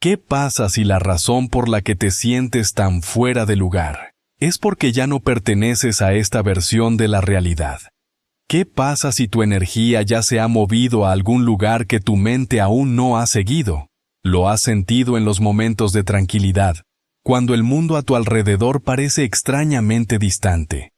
¿Qué pasa si la razón por la que te sientes tan fuera de lugar es porque ya no perteneces a esta versión de la realidad? ¿Qué pasa si tu energía ya se ha movido a algún lugar que tu mente aún no ha seguido? Lo has sentido en los momentos de tranquilidad, cuando el mundo a tu alrededor parece extrañamente distante,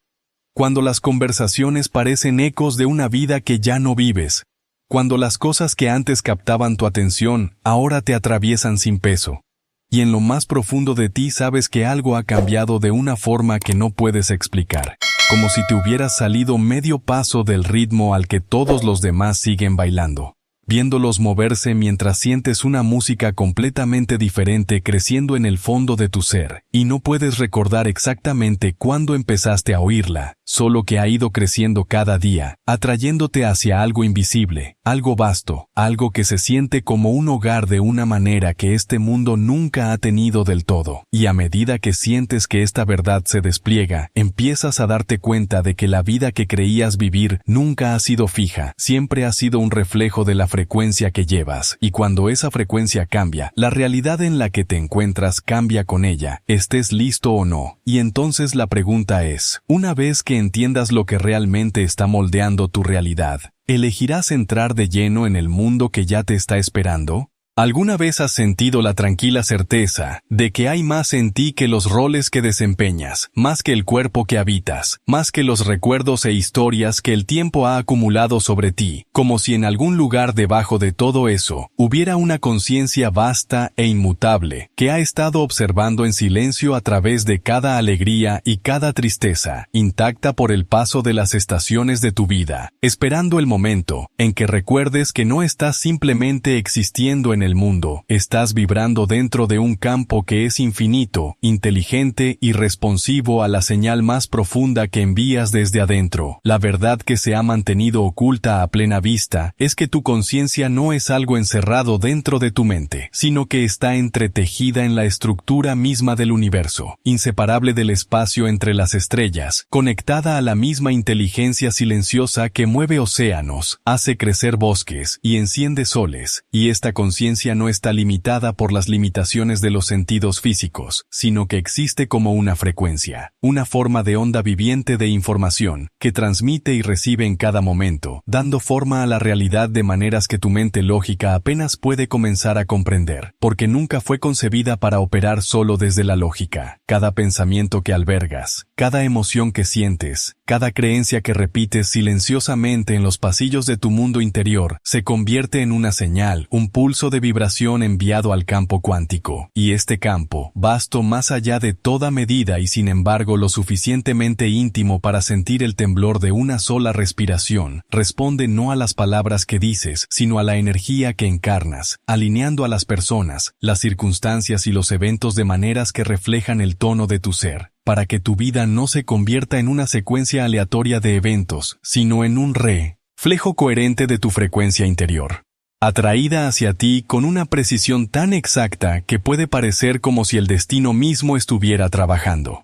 cuando las conversaciones parecen ecos de una vida que ya no vives, cuando las cosas que antes captaban tu atención ahora te atraviesan sin peso, y en lo más profundo de ti sabes que algo ha cambiado de una forma que no puedes explicar, como si te hubieras salido medio paso del ritmo al que todos los demás siguen bailando, viéndolos moverse mientras sientes una música completamente diferente creciendo en el fondo de tu ser, y no puedes recordar exactamente cuándo empezaste a oírla, solo que ha ido creciendo cada día, atrayéndote hacia algo invisible, algo vasto, algo que se siente como un hogar de una manera que este mundo nunca ha tenido del todo. Y a medida que sientes que esta verdad se despliega, empiezas a darte cuenta de que la vida que creías vivir nunca ha sido fija, siempre ha sido un reflejo de la frecuencia que llevas, y cuando esa frecuencia cambia, la realidad en la que te encuentras cambia con ella, estés listo o no. Y entonces la pregunta es, una vez que entiendas lo que realmente está moldeando tu realidad, ¿elegirás entrar de lleno en el mundo que ya te está esperando? ¿Alguna vez has sentido la tranquila certeza de que hay más en ti que los roles que desempeñas, más que el cuerpo que habitas, más que los recuerdos e historias que el tiempo ha acumulado sobre ti, como si en algún lugar debajo de todo eso hubiera una conciencia vasta e inmutable que ha estado observando en silencio a través de cada alegría y cada tristeza, intacta por el paso de las estaciones de tu vida, esperando el momento en que recuerdes que no estás simplemente existiendo en el mundo, estás vibrando dentro de un campo que es infinito, inteligente y responsivo a la señal más profunda que envías desde adentro. La verdad que se ha mantenido oculta a plena vista es que tu conciencia no es algo encerrado dentro de tu mente, sino que está entretejida en la estructura misma del universo, inseparable del espacio entre las estrellas, conectada a la misma inteligencia silenciosa que mueve océanos, hace crecer bosques y enciende soles, y esta conciencia no está limitada por las limitaciones de los sentidos físicos, sino que existe como una frecuencia, una forma de onda viviente de información, que transmite y recibe en cada momento, dando forma a la realidad de maneras que tu mente lógica apenas puede comenzar a comprender, porque nunca fue concebida para operar solo desde la lógica. Cada pensamiento que albergas, cada emoción que sientes, cada creencia que repites silenciosamente en los pasillos de tu mundo interior, se convierte en una señal, un pulso de vibración enviado al campo cuántico, y este campo, vasto más allá de toda medida y sin embargo lo suficientemente íntimo para sentir el temblor de una sola respiración, responde no a las palabras que dices, sino a la energía que encarnas, alineando a las personas, las circunstancias y los eventos de maneras que reflejan el tono de tu ser, para que tu vida no se convierta en una secuencia aleatoria de eventos, sino en un reflejo coherente de tu frecuencia interior, atraída hacia ti con una precisión tan exacta que puede parecer como si el destino mismo estuviera trabajando.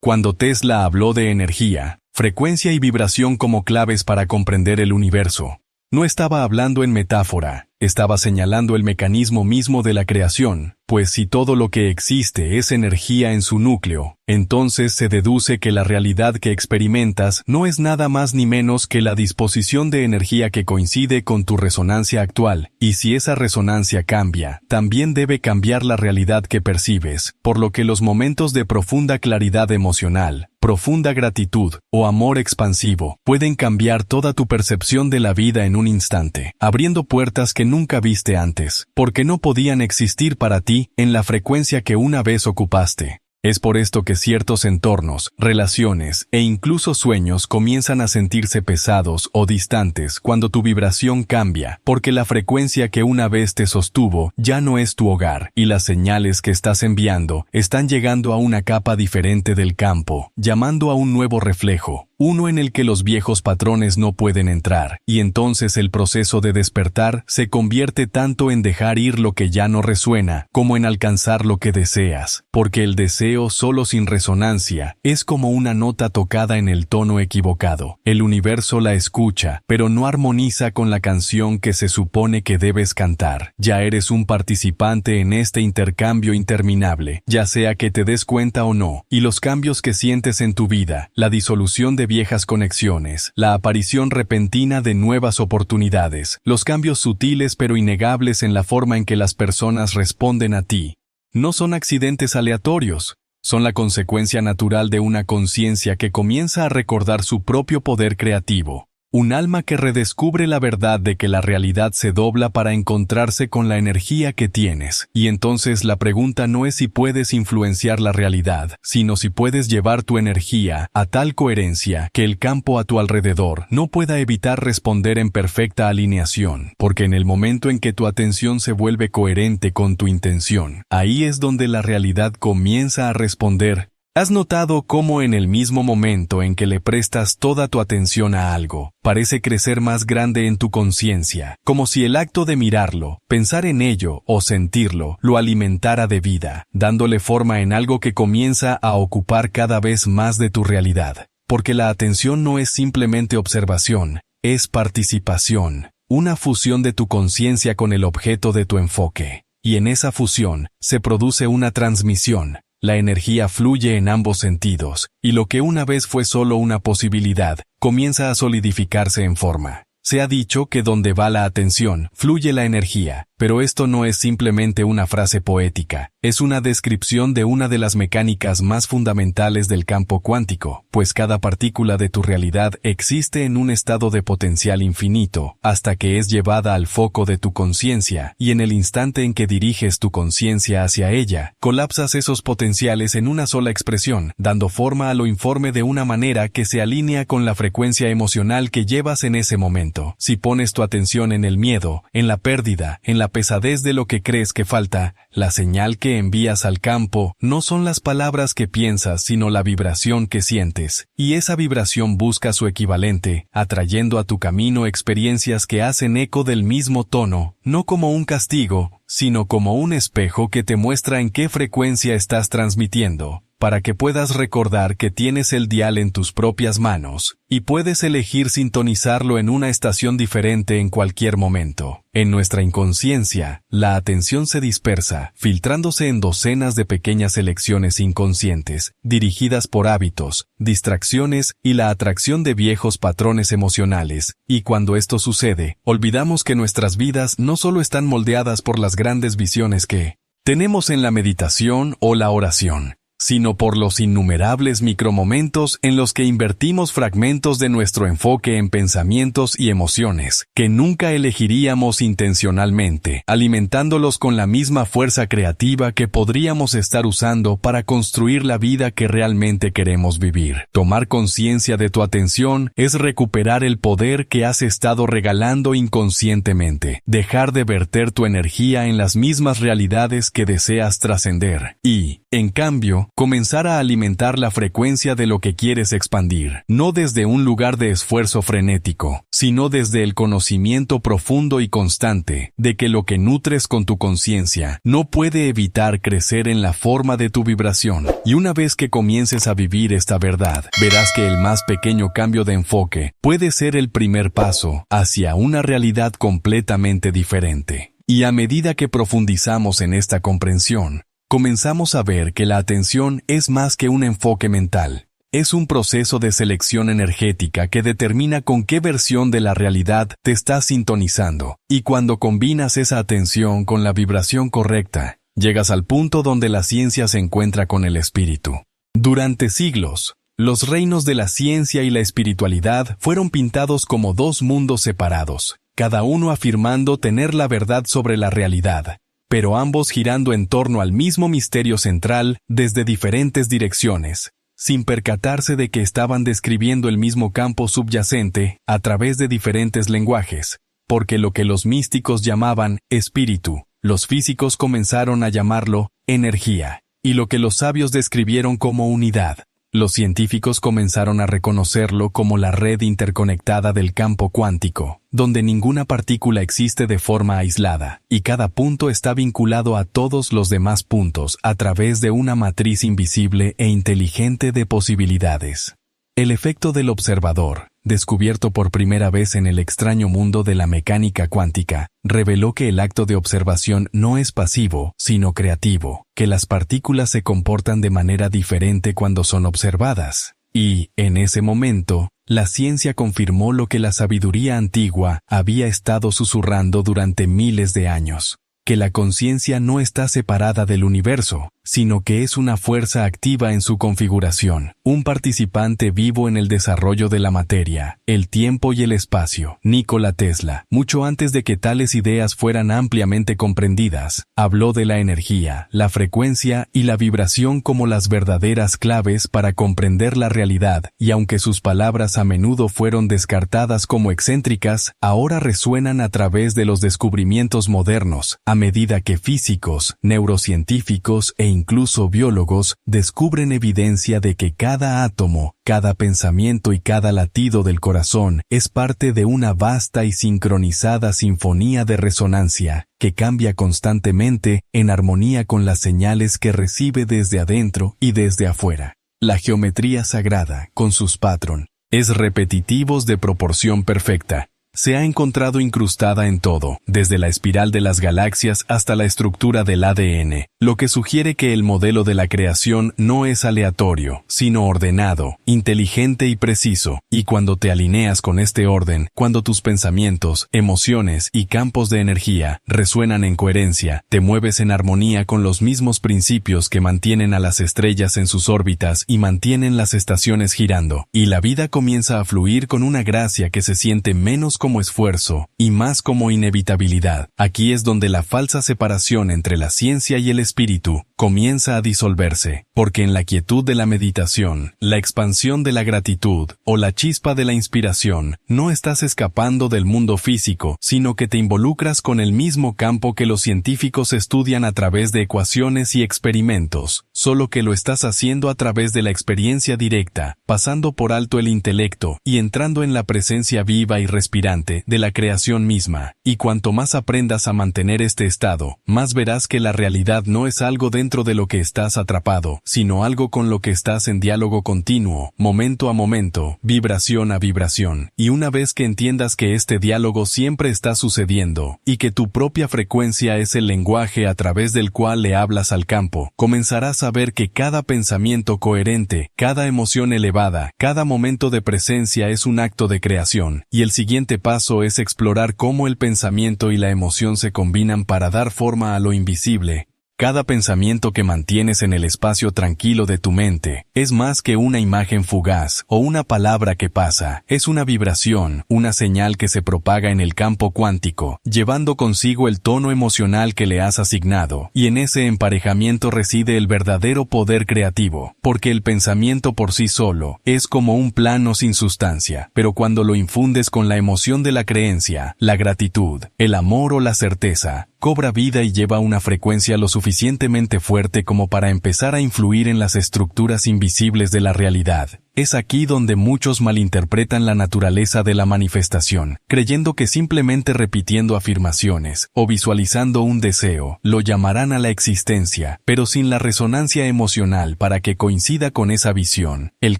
Cuando Tesla habló de energía, frecuencia y vibración como claves para comprender el universo, no estaba hablando en metáfora, estaba señalando el mecanismo mismo de la creación, pues si todo lo que existe es energía en su núcleo, entonces se deduce que la realidad que experimentas no es nada más ni menos que la disposición de energía que coincide con tu resonancia actual, y si esa resonancia cambia, también debe cambiar la realidad que percibes, por lo que los momentos de profunda claridad emocional, profunda gratitud o amor expansivo pueden cambiar toda tu percepción de la vida en un instante, abriendo puertas que nunca viste antes, porque no podían existir para ti en la frecuencia que una vez ocupaste. Es por esto que ciertos entornos, relaciones e incluso sueños comienzan a sentirse pesados o distantes cuando tu vibración cambia, porque la frecuencia que una vez te sostuvo ya no es tu hogar, y las señales que estás enviando están llegando a una capa diferente del campo, llamando a un nuevo reflejo, uno en el que los viejos patrones no pueden entrar, y entonces el proceso de despertar se convierte tanto en dejar ir lo que ya no resuena, como en alcanzar lo que deseas, porque el deseo solo sin resonancia es como una nota tocada en el tono equivocado. El universo la escucha, pero no armoniza con la canción que se supone que debes cantar. Ya eres un participante en este intercambio interminable, ya sea que te des cuenta o no, y los cambios que sientes en tu vida, la disolución de viejas conexiones, la aparición repentina de nuevas oportunidades, los cambios sutiles pero innegables en la forma en que las personas responden a ti, no son accidentes aleatorios, son la consecuencia natural de una conciencia que comienza a recordar su propio poder creativo. Un alma que redescubre la verdad de que la realidad se dobla para encontrarse con la energía que tienes. Y entonces la pregunta no es si puedes influenciar la realidad, sino si puedes llevar tu energía a tal coherencia que el campo a tu alrededor no pueda evitar responder en perfecta alineación. Porque en el momento en que tu atención se vuelve coherente con tu intención, ahí es donde la realidad comienza a responder. ¿Has notado cómo en el mismo momento en que le prestas toda tu atención a algo, parece crecer más grande en tu conciencia, como si el acto de mirarlo, pensar en ello o sentirlo, lo alimentara de vida, dándole forma en algo que comienza a ocupar cada vez más de tu realidad? Porque la atención no es simplemente observación, es participación, una fusión de tu conciencia con el objeto de tu enfoque. Y en esa fusión se produce una transmisión. La energía fluye en ambos sentidos, y lo que una vez fue solo una posibilidad, comienza a solidificarse en forma. Se ha dicho que donde va la atención, fluye la energía, pero esto no es simplemente una frase poética, es una descripción de una de las mecánicas más fundamentales del campo cuántico, pues cada partícula de tu realidad existe en un estado de potencial infinito, hasta que es llevada al foco de tu conciencia, y en el instante en que diriges tu conciencia hacia ella, colapsas esos potenciales en una sola expresión, dando forma a lo informe de una manera que se alinea con la frecuencia emocional que llevas en ese momento. Si pones tu atención en el miedo, en la pérdida, en la pesadez de lo que crees que falta, la señal que envías al campo no son las palabras que piensas, sino la vibración que sientes. Y esa vibración busca su equivalente, atrayendo a tu camino experiencias que hacen eco del mismo tono, no como un castigo, sino como un espejo que te muestra en qué frecuencia estás transmitiendo, para que puedas recordar que tienes el dial en tus propias manos, y puedes elegir sintonizarlo en una estación diferente en cualquier momento. En nuestra inconsciencia, la atención se dispersa, filtrándose en docenas de pequeñas elecciones inconscientes, dirigidas por hábitos, distracciones y la atracción de viejos patrones emocionales, y cuando esto sucede, olvidamos que nuestras vidas no solo están moldeadas por las grandes visiones que tenemos en la meditación o la oración, sino por los innumerables micromomentos en los que invertimos fragmentos de nuestro enfoque en pensamientos y emociones que nunca elegiríamos intencionalmente, alimentándolos con la misma fuerza creativa que podríamos estar usando para construir la vida que realmente queremos vivir. Tomar conciencia de tu atención es recuperar el poder que has estado regalando inconscientemente, dejar de verter tu energía en las mismas realidades que deseas trascender y, en cambio, comenzar a alimentar la frecuencia de lo que quieres expandir, no desde un lugar de esfuerzo frenético, sino desde el conocimiento profundo y constante de que lo que nutres con tu conciencia no puede evitar crecer en la forma de tu vibración. Y una vez que comiences a vivir esta verdad, verás que el más pequeño cambio de enfoque puede ser el primer paso hacia una realidad completamente diferente. Y a medida que profundizamos en esta comprensión, comenzamos a ver que la atención es más que un enfoque mental. Es un proceso de selección energética que determina con qué versión de la realidad te estás sintonizando. Y cuando combinas esa atención con la vibración correcta, llegas al punto donde la ciencia se encuentra con el espíritu. Durante siglos, los reinos de la ciencia y la espiritualidad fueron pintados como dos mundos separados, cada uno afirmando tener la verdad sobre la realidad, pero ambos girando en torno al mismo misterio central desde diferentes direcciones, sin percatarse de que estaban describiendo el mismo campo subyacente a través de diferentes lenguajes, porque lo que los místicos llamaban espíritu, los físicos comenzaron a llamarlo energía, y lo que los sabios describieron como unidad, Los científicos comenzaron a reconocerlo como la red interconectada del campo cuántico, donde ninguna partícula existe de forma aislada, y cada punto está vinculado a todos los demás puntos a través de una matriz invisible e inteligente de posibilidades. El efecto del observador, descubierto por primera vez en el extraño mundo de la mecánica cuántica, reveló que el acto de observación no es pasivo, sino creativo, que las partículas se comportan de manera diferente cuando son observadas. Y, en ese momento, la ciencia confirmó lo que la sabiduría antigua había estado susurrando durante miles de años, que la conciencia no está separada del universo, sino que es una fuerza activa en su configuración, un participante vivo en el desarrollo de la materia, el tiempo y el espacio. Nikola Tesla, mucho antes de que tales ideas fueran ampliamente comprendidas, habló de la energía, la frecuencia y la vibración como las verdaderas claves para comprender la realidad, y aunque sus palabras a menudo fueron descartadas como excéntricas, ahora resuenan a través de los descubrimientos modernos, a medida que físicos, neurocientíficos e incluso biólogos descubren evidencia de que cada átomo, cada pensamiento y cada latido del corazón es parte de una vasta y sincronizada sinfonía de resonancia que cambia constantemente en armonía con las señales que recibe desde adentro y desde afuera. La geometría sagrada, con sus patrón, es repetitivos de proporción perfecta. Se ha encontrado incrustada en todo, desde la espiral de las galaxias hasta la estructura del ADN, lo que sugiere que el modelo de la creación no es aleatorio, sino ordenado, inteligente y preciso, y cuando te alineas con este orden, cuando tus pensamientos, emociones y campos de energía resuenan en coherencia, te mueves en armonía con los mismos principios que mantienen a las estrellas en sus órbitas y mantienen las estaciones girando, y la vida comienza a fluir con una gracia que se siente menos como esfuerzo y más como inevitabilidad. Aquí es donde la falsa separación entre la ciencia y el espíritu comienza a disolverse, porque en la quietud de la meditación, la expansión de la gratitud o la chispa de la inspiración, no estás escapando del mundo físico, sino que te involucras con el mismo campo que los científicos estudian a través de ecuaciones y experimentos, solo que lo estás haciendo a través de la experiencia directa, pasando por alto el intelecto y entrando en la presencia viva y respirante de la creación misma, y cuanto más aprendas a mantener este estado, más verás que la realidad no es algo dentro de lo que estás atrapado, sino algo con lo que estás en diálogo continuo, momento a momento, vibración a vibración, y una vez que entiendas que este diálogo siempre está sucediendo, y que tu propia frecuencia es el lenguaje a través del cual le hablas al campo, comenzarás a ver que cada pensamiento coherente, cada emoción elevada, cada momento de presencia es un acto de creación, y el siguiente paso es explorar cómo el pensamiento y la emoción se combinan para dar forma a lo invisible. Cada pensamiento que mantienes en el espacio tranquilo de tu mente es más que una imagen fugaz o una palabra que pasa, es una vibración, una señal que se propaga en el campo cuántico, llevando consigo el tono emocional que le has asignado, y en ese emparejamiento reside el verdadero poder creativo, porque el pensamiento por sí solo es como un plano sin sustancia, pero cuando lo infundes con la emoción de la creencia, la gratitud, el amor o la certeza, cobra vida y lleva una frecuencia lo suficientemente fuerte como para empezar a influir en las estructuras invisibles de la realidad. Es aquí donde muchos malinterpretan la naturaleza de la manifestación, creyendo que simplemente repitiendo afirmaciones o visualizando un deseo lo llamarán a la existencia, pero sin la resonancia emocional para que coincida con esa visión. El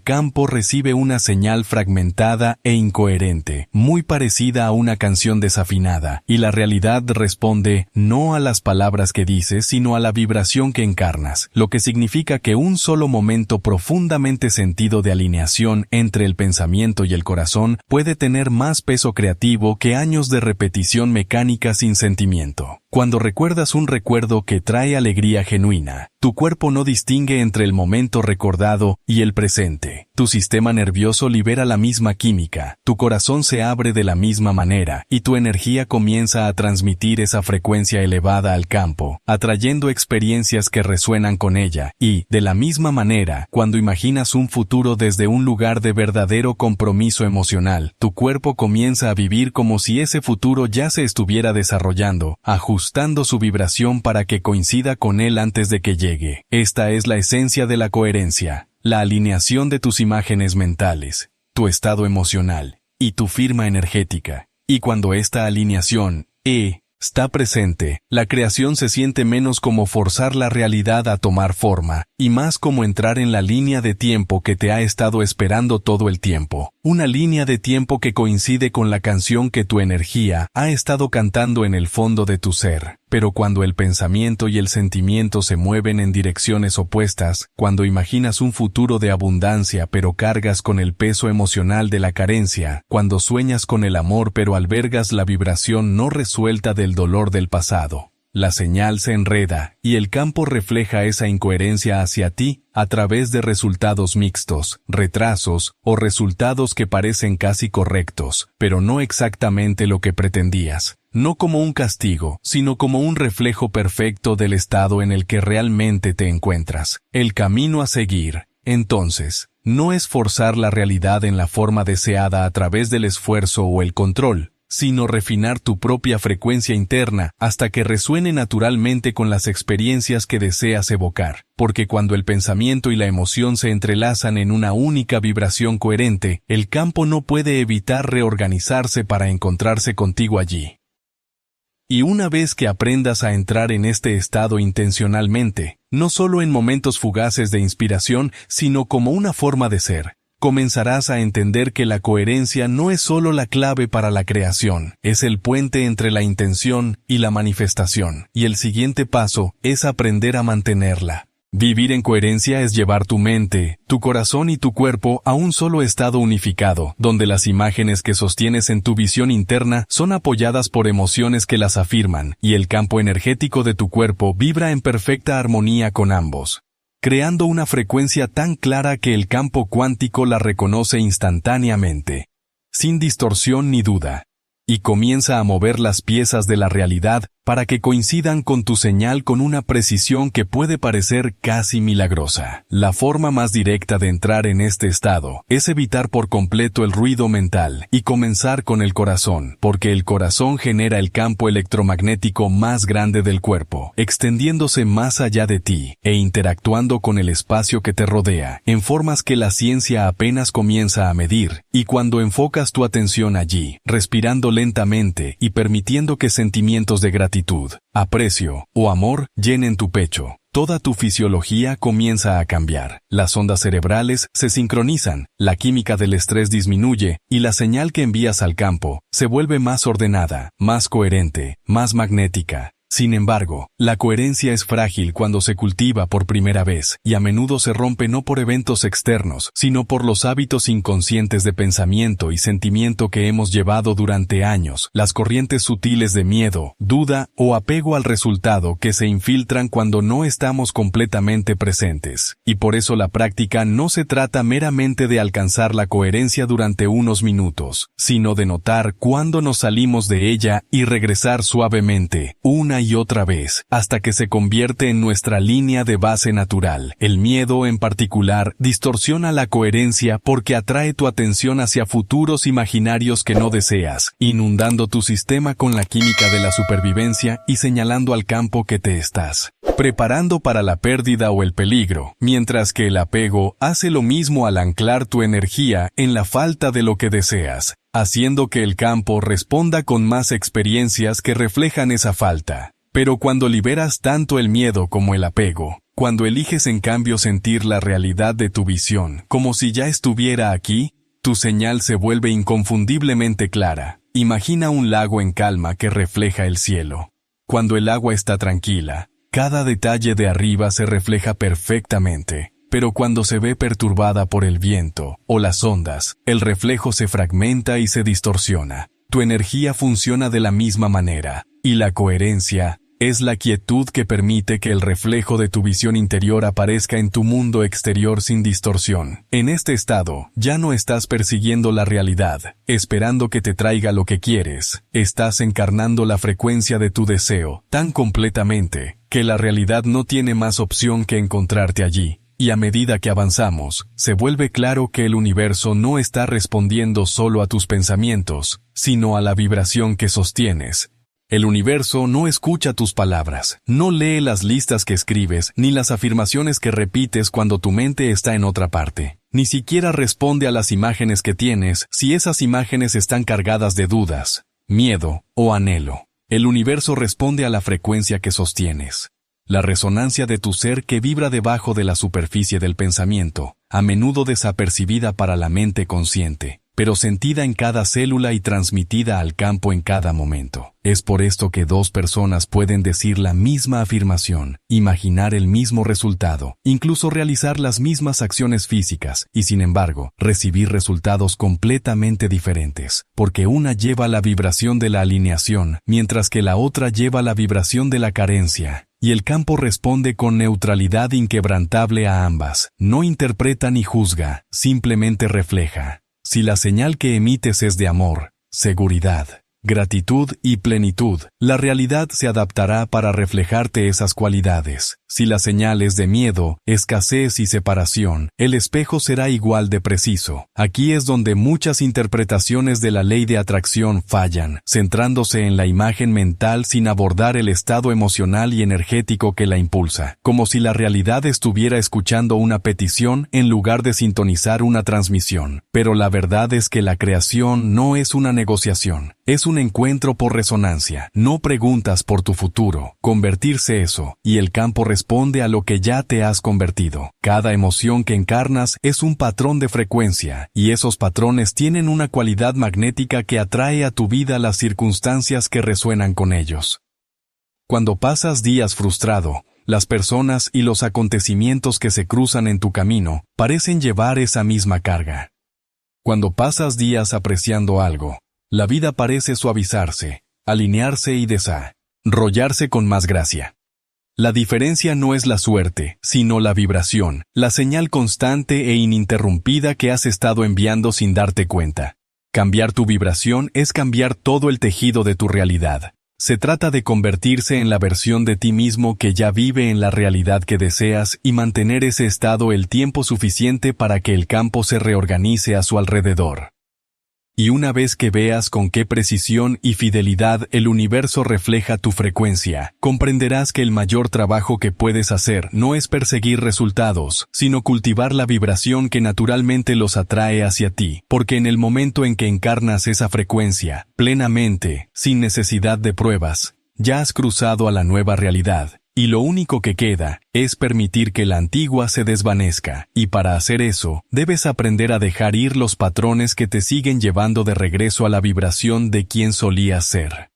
campo recibe una señal fragmentada e incoherente, muy parecida a una canción desafinada, y la realidad responde no a las palabras que dices, sino a la vibración que encarnas, lo que significa que un solo momento profundamente sentido de alineación entre el pensamiento y el corazón puede tener más peso creativo que años de repetición mecánica sin sentimiento. Cuando recuerdas un recuerdo que trae alegría genuina, tu cuerpo no distingue entre el momento recordado y el presente. Tu sistema nervioso libera la misma química, tu corazón se abre de la misma manera, y tu energía comienza a transmitir esa frecuencia elevada al campo, atrayendo experiencias que resuenan con ella, y, de la misma manera, cuando imaginas un futuro desde un lugar de verdadero compromiso emocional, tu cuerpo comienza a vivir como si ese futuro ya se estuviera desarrollando, ajustando ajustando su vibración para que coincida con él antes de que llegue. Esta es la esencia de la coherencia, la alineación de tus imágenes mentales, tu estado emocional y tu firma energética. Y cuando esta alineación, está presente, la creación se siente menos como forzar la realidad a tomar forma, y más como entrar en la línea de tiempo que te ha estado esperando todo el tiempo. Una línea de tiempo que coincide con la canción que tu energía ha estado cantando en el fondo de tu ser. Pero cuando el pensamiento y el sentimiento se mueven en direcciones opuestas, cuando imaginas un futuro de abundancia pero cargas con el peso emocional de la carencia, cuando sueñas con el amor pero albergas la vibración no resuelta del dolor del pasado, la señal se enreda y el campo refleja esa incoherencia hacia ti a través de resultados mixtos, retrasos o resultados que parecen casi correctos, pero no exactamente lo que pretendías. No como un castigo, sino como un reflejo perfecto del estado en el que realmente te encuentras. El camino a seguir, entonces, no es forzar la realidad en la forma deseada a través del esfuerzo o el control, sino refinar tu propia frecuencia interna hasta que resuene naturalmente con las experiencias que deseas evocar. Porque cuando el pensamiento y la emoción se entrelazan en una única vibración coherente, el campo no puede evitar reorganizarse para encontrarse contigo allí. Y una vez que aprendas a entrar en este estado intencionalmente, no solo en momentos fugaces de inspiración, sino como una forma de ser, comenzarás a entender que la coherencia no es solo la clave para la creación, es el puente entre la intención y la manifestación, y el siguiente paso es aprender a mantenerla. Vivir en coherencia es llevar tu mente, tu corazón y tu cuerpo a un solo estado unificado, donde las imágenes que sostienes en tu visión interna son apoyadas por emociones que las afirman, y el campo energético de tu cuerpo vibra en perfecta armonía con ambos, creando una frecuencia tan clara que el campo cuántico la reconoce instantáneamente, sin distorsión ni duda, y comienza a mover las piezas de la realidad para que coincidan con tu señal con una precisión que puede parecer casi milagrosa. La forma más directa de entrar en este estado es evitar por completo el ruido mental y comenzar con el corazón, porque el corazón genera el campo electromagnético más grande del cuerpo, extendiéndose más allá de ti e interactuando con el espacio que te rodea, en formas que la ciencia apenas comienza a medir, y cuando enfocas tu atención allí, respirando lentamente y permitiendo que sentimientos de gratitud, aprecio o amor llenen tu pecho, toda tu fisiología comienza a cambiar. Las ondas cerebrales se sincronizan, la química del estrés disminuye y la señal que envías al campo se vuelve más ordenada, más coherente, más magnética. Sin embargo, la coherencia es frágil cuando se cultiva por primera vez y a menudo se rompe no por eventos externos, sino por los hábitos inconscientes de pensamiento y sentimiento que hemos llevado durante años, las corrientes sutiles de miedo, duda o apego al resultado que se infiltran cuando no estamos completamente presentes. Y por eso la práctica no se trata meramente de alcanzar la coherencia durante unos minutos, sino de notar cuándo nos salimos de ella y regresar suavemente, una y otra vez, hasta que se convierte en nuestra línea de base natural. El miedo, en particular, distorsiona la coherencia porque atrae tu atención hacia futuros imaginarios que no deseas, inundando tu sistema con la química de la supervivencia y señalando al campo que te estás preparando para la pérdida o el peligro, mientras que el apego hace lo mismo al anclar tu energía en la falta de lo que deseas, haciendo que el campo responda con más experiencias que reflejan esa falta. Pero cuando liberas tanto el miedo como el apego, cuando eliges en cambio sentir la realidad de tu visión, como si ya estuviera aquí, tu señal se vuelve inconfundiblemente clara. Imagina un lago en calma que refleja el cielo. Cuando el agua está tranquila, cada detalle de arriba se refleja perfectamente. Pero cuando se ve perturbada por el viento o las ondas, el reflejo se fragmenta y se distorsiona. Tu energía funciona de la misma manera, y la coherencia es la quietud que permite que el reflejo de tu visión interior aparezca en tu mundo exterior sin distorsión. En este estado, ya no estás persiguiendo la realidad, esperando que te traiga lo que quieres. Estás encarnando la frecuencia de tu deseo tan completamente que la realidad no tiene más opción que encontrarte allí. Y a medida que avanzamos, se vuelve claro que el universo no está respondiendo solo a tus pensamientos, sino a la vibración que sostienes. El universo no escucha tus palabras, no lee las listas que escribes, ni las afirmaciones que repites cuando tu mente está en otra parte. Ni siquiera responde a las imágenes que tienes si esas imágenes están cargadas de dudas, miedo o anhelo. El universo responde a la frecuencia que sostienes. La resonancia de tu ser que vibra debajo de la superficie del pensamiento, a menudo desapercibida para la mente consciente, pero sentida en cada célula y transmitida al campo en cada momento. Es por esto que dos personas pueden decir la misma afirmación, imaginar el mismo resultado, incluso realizar las mismas acciones físicas, y sin embargo, recibir resultados completamente diferentes, porque una lleva la vibración de la alineación, mientras que la otra lleva la vibración de la carencia. Y el campo responde con neutralidad inquebrantable a ambas, no interpreta ni juzga, simplemente refleja. Si la señal que emites es de amor, seguridad, gratitud y plenitud, la realidad se adaptará para reflejarte esas cualidades. Si la señal es de miedo, escasez y separación, el espejo será igual de preciso. Aquí es donde muchas interpretaciones de la ley de atracción fallan, centrándose en la imagen mental sin abordar el estado emocional y energético que la impulsa, como si la realidad estuviera escuchando una petición en lugar de sintonizar una transmisión. Pero la verdad es que la creación no es una negociación, es un encuentro por resonancia. No preguntas por tu futuro, convertirse eso, y el campo responde a lo que ya te has convertido. Cada emoción que encarnas es un patrón de frecuencia, y esos patrones tienen una cualidad magnética que atrae a tu vida las circunstancias que resuenan con ellos. Cuando pasas días frustrado, las personas y los acontecimientos que se cruzan en tu camino parecen llevar esa misma carga. Cuando pasas días apreciando algo, la vida parece suavizarse, alinearse y desarrollarse con más gracia. La diferencia no es la suerte, sino la vibración, la señal constante e ininterrumpida que has estado enviando sin darte cuenta. Cambiar tu vibración es cambiar todo el tejido de tu realidad. Se trata de convertirse en la versión de ti mismo que ya vive en la realidad que deseas y mantener ese estado el tiempo suficiente para que el campo se reorganice a su alrededor. Y una vez que veas con qué precisión y fidelidad el universo refleja tu frecuencia, comprenderás que el mayor trabajo que puedes hacer no es perseguir resultados, sino cultivar la vibración que naturalmente los atrae hacia ti, porque en el momento en que encarnas esa frecuencia, plenamente, sin necesidad de pruebas, ya has cruzado a la nueva realidad. Y lo único que queda es permitir que la antigua se desvanezca, y para hacer eso, debes aprender a dejar ir los patrones que te siguen llevando de regreso a la vibración de quien solías ser.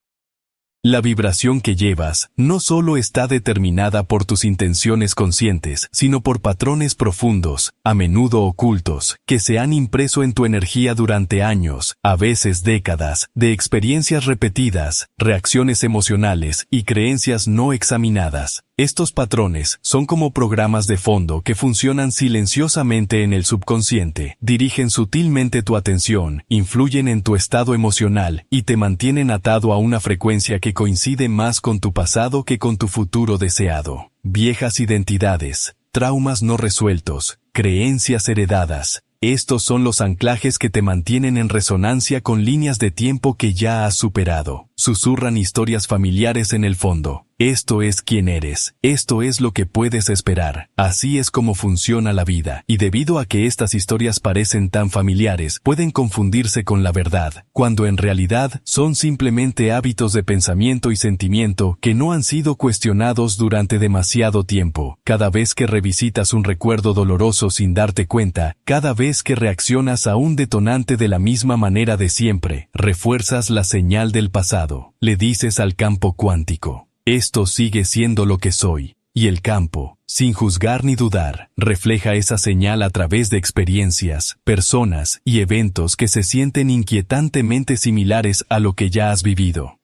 La vibración que llevas no solo está determinada por tus intenciones conscientes, sino por patrones profundos, a menudo ocultos, que se han impreso en tu energía durante años, a veces décadas, de experiencias repetidas, reacciones emocionales y creencias no examinadas. Estos patrones son como programas de fondo que funcionan silenciosamente en el subconsciente, dirigen sutilmente tu atención, influyen en tu estado emocional y te mantienen atado a una frecuencia que coincide más con tu pasado que con tu futuro deseado. Viejas identidades, traumas no resueltos, creencias heredadas. Estos son los anclajes que te mantienen en resonancia con líneas de tiempo que ya has superado. Susurran historias familiares en el fondo. Esto es quién eres, esto es lo que puedes esperar, así es como funciona la vida, y debido a que estas historias parecen tan familiares, pueden confundirse con la verdad, cuando en realidad son simplemente hábitos de pensamiento y sentimiento que no han sido cuestionados durante demasiado tiempo. Cada vez que revisitas un recuerdo doloroso sin darte cuenta, cada vez que reaccionas a un detonante de la misma manera de siempre, refuerzas la señal del pasado. Le dices al campo cuántico: esto sigue siendo lo que soy, y el campo, sin juzgar ni dudar, refleja esa señal a través de experiencias, personas y eventos que se sienten inquietantemente similares a lo que ya has vivido.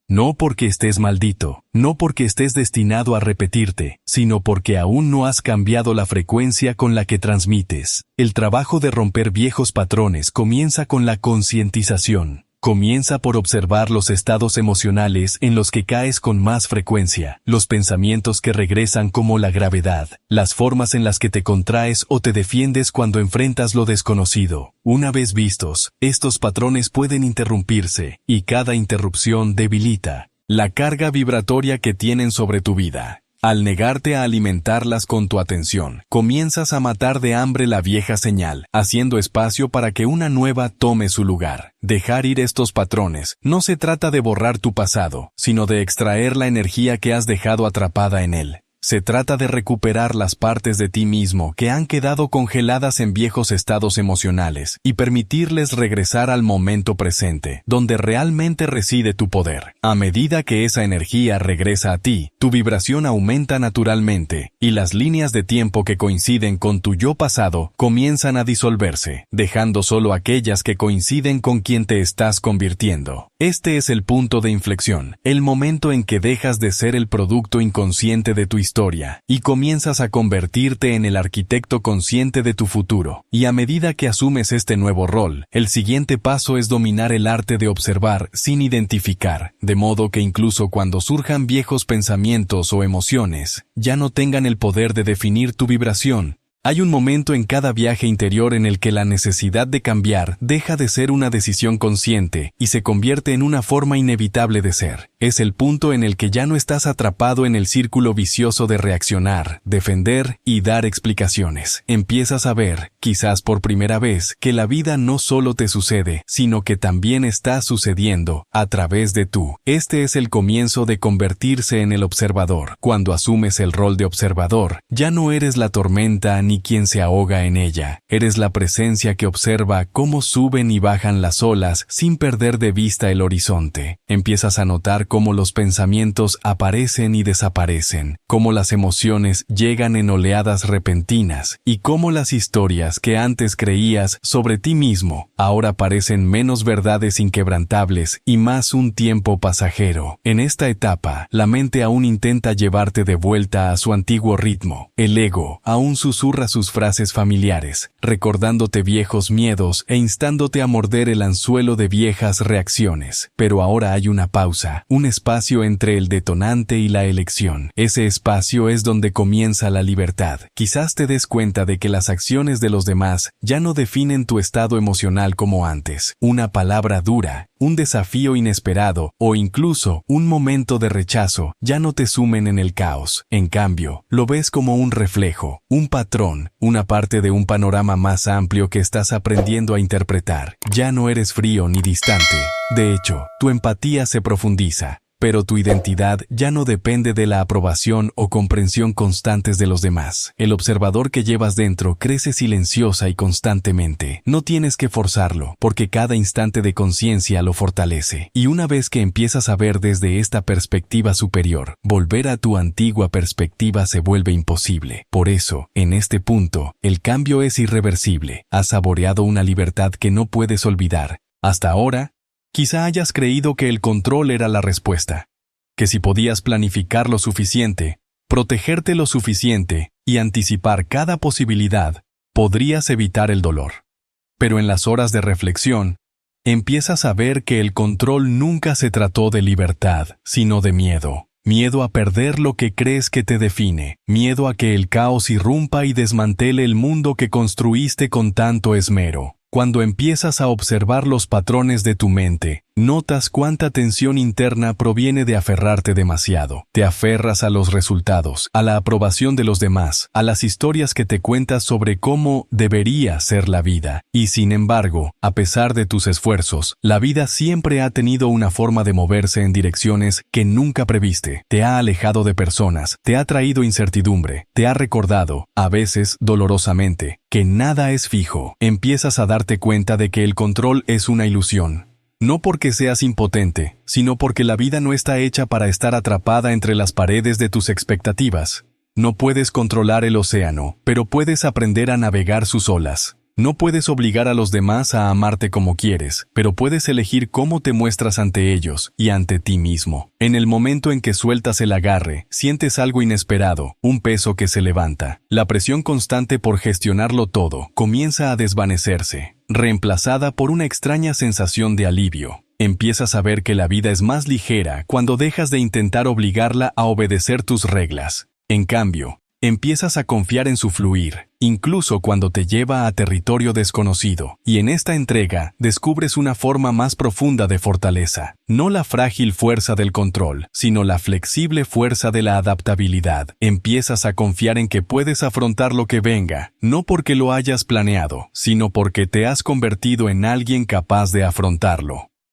No porque estés maldito, no porque estés destinado a repetirte, sino porque aún no has cambiado la frecuencia con la que transmites. El trabajo de romper viejos patrones comienza con la concientización. Comienza por observar los estados emocionales en los que caes con más frecuencia, los pensamientos que regresan como la gravedad, las formas en las que te contraes o te defiendes cuando enfrentas lo desconocido. Una vez vistos, estos patrones pueden interrumpirse, y cada interrupción debilita. la carga vibratoria que tienen sobre tu vida. Al negarte a alimentarlas con tu atención, comienzas a matar de hambre la vieja señal, haciendo espacio para que una nueva tome su lugar. Dejar ir estos patrones no se trata de borrar tu pasado, sino de extraer la energía que has dejado atrapada en él. Se trata de recuperar las partes de ti mismo que han quedado congeladas en viejos estados emocionales y permitirles regresar al momento presente, donde realmente reside tu poder. A medida que esa energía regresa a ti, tu vibración aumenta naturalmente y las líneas de tiempo que coinciden con tu yo pasado comienzan a disolverse, dejando solo aquellas que coinciden con quien te estás convirtiendo. Este es el punto de inflexión, el momento en que dejas de ser el producto inconsciente de tu historia y comienzas a convertirte en el arquitecto consciente de tu futuro. Y a medida que asumes este nuevo rol, el siguiente paso es dominar el arte de observar sin identificar, de modo que incluso cuando surjan viejos pensamientos o emociones, ya no tengan el poder de definir tu vibración. Hay un momento en cada viaje interior en el que la necesidad de cambiar deja de ser una decisión consciente y se convierte en una forma inevitable de ser. Es el punto en el que ya no estás atrapado en el círculo vicioso de reaccionar, defender y dar explicaciones. Empiezas a ver, quizás por primera vez, que la vida no solo te sucede, sino que también está sucediendo a través de tú. Este es el comienzo de convertirse en el observador. Cuando asumes el rol de observador, ya no eres la tormenta ni quien se ahoga en ella. Eres la presencia que observa cómo suben y bajan las olas sin perder de vista el horizonte. Empiezas a notar cómo los pensamientos aparecen y desaparecen, cómo las emociones llegan en oleadas repentinas y cómo las historias que antes creías sobre ti mismo ahora parecen menos verdades inquebrantables y más un tiempo pasajero. En esta etapa, la mente aún intenta llevarte de vuelta a su antiguo ritmo. El ego aún susurra sus frases familiares, recordándote viejos miedos e instándote a morder el anzuelo de viejas reacciones. Pero ahora hay una pausa, un espacio entre el detonante y la elección. Ese espacio es donde comienza la libertad. Quizás te des cuenta de que las acciones de los demás ya no definen tu estado emocional como antes. Una palabra dura, un desafío inesperado o incluso un momento de rechazo ya no te sumen en el caos. En cambio, lo ves como un reflejo, un patrón, una parte de un panorama más amplio que estás aprendiendo a interpretar. Ya no eres frío ni distante. De hecho, tu empatía se profundiza. Pero tu identidad ya no depende de la aprobación o comprensión constantes de los demás. El observador que llevas dentro crece silenciosa y constantemente. No tienes que forzarlo, porque cada instante de conciencia lo fortalece. Y una vez que empiezas a ver desde esta perspectiva superior, volver a tu antigua perspectiva se vuelve imposible. Por eso, en este punto, el cambio es irreversible. Has saboreado una libertad que no puedes olvidar. Hasta ahora, quizá hayas creído que el control era la respuesta, que si podías planificar lo suficiente, protegerte lo suficiente y anticipar cada posibilidad, podrías evitar el dolor. Pero en las horas de reflexión, empiezas a ver que el control nunca se trató de libertad, sino de miedo. Miedo a perder lo que crees que te define, miedo a que el caos irrumpa y desmantele el mundo que construiste con tanto esmero. Cuando empiezas a observar los patrones de tu mente, notas cuánta tensión interna proviene de aferrarte demasiado. Te aferras a los resultados, a la aprobación de los demás, a las historias que te cuentas sobre cómo debería ser la vida. Y sin embargo, a pesar de tus esfuerzos, la vida siempre ha tenido una forma de moverse en direcciones que nunca previste. Te ha alejado de personas, te ha traído incertidumbre, te ha recordado, a veces dolorosamente, que nada es fijo. Empiezas a darte cuenta de que el control es una ilusión. No porque seas impotente, sino porque la vida no está hecha para estar atrapada entre las paredes de tus expectativas. No puedes controlar el océano, pero puedes aprender a navegar sus olas. No puedes obligar a los demás a amarte como quieres, pero puedes elegir cómo te muestras ante ellos y ante ti mismo. En el momento en que sueltas el agarre, sientes algo inesperado, un peso que se levanta. La presión constante por gestionarlo todo comienza a desvanecerse, reemplazada por una extraña sensación de alivio. Empiezas a ver que la vida es más ligera cuando dejas de intentar obligarla a obedecer tus reglas. En cambio, Empiezas a confiar en su fluir, incluso cuando te lleva a territorio desconocido, y en esta entrega descubres una forma más profunda de fortaleza, no la frágil fuerza del control, sino la flexible fuerza de la adaptabilidad. Empiezas a confiar en que puedes afrontar lo que venga, no porque lo hayas planeado, sino porque te has convertido en alguien capaz de afrontarlo.